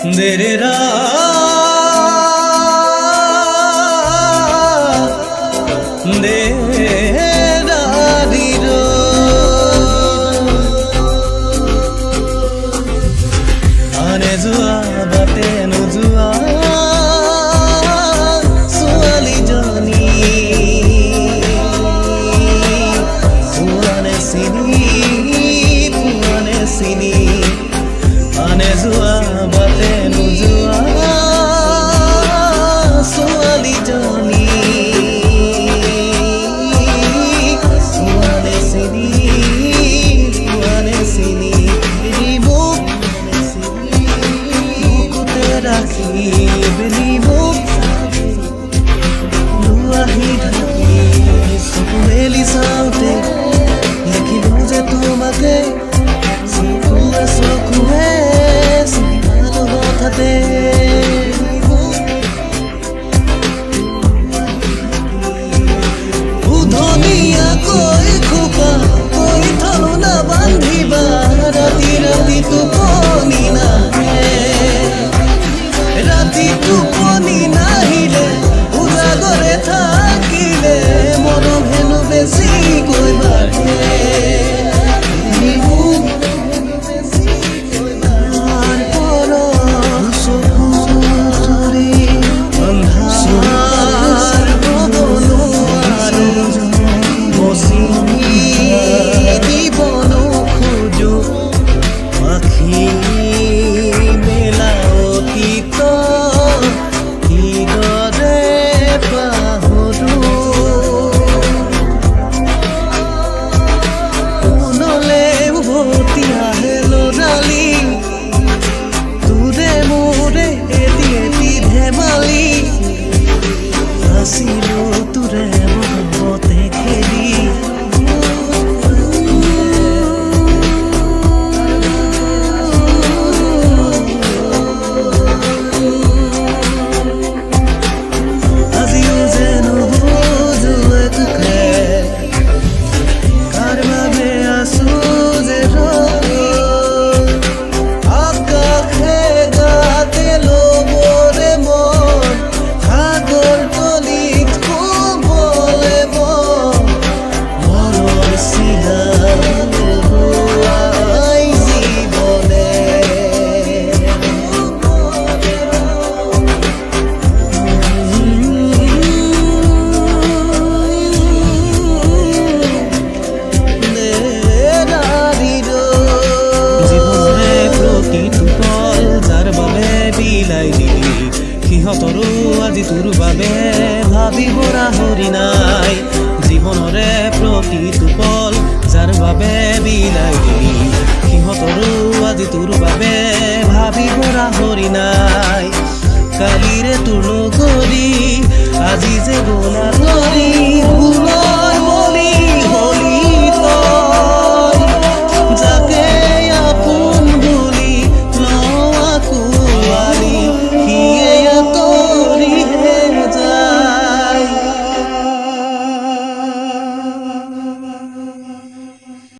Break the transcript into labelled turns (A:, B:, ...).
A: देरे आने जुआ बाते नुजुआ सुआली जानी पुआने सिनी आने जुआ बाते नुजुआ सुआली जानी पुआने सिनी राखी बेलिबो लुआही ढाकी मेली साउते देखिबो जे তোমাকে চকুৱে চিনালো হঠাতে উধনীয়াকৈ খোপা কৈ থলো না বান্ধিবা ৰাতি ৰাতি টোপনি নাহে राती टुपनी नाहिले उजागरे थाकिले मन हेनु बेसी কৈ बाढ़े Asilo ture mohote kheli Azio zeno bozo ekhe karma me asu zero akka khega telo bore mon khagor সিহঁতৰো আজি তোৰ বাবে ভাবিবৰা হৰি নাই জীৱনৰে প্ৰতিটো পল যাৰ বাবে বিলাই দিলি সিহঁতৰো আজি তোৰ বাবে ভাবিবৰা হৰি নাই কালিৰে তোৰ লগৰী আজি যে গলা ধৰি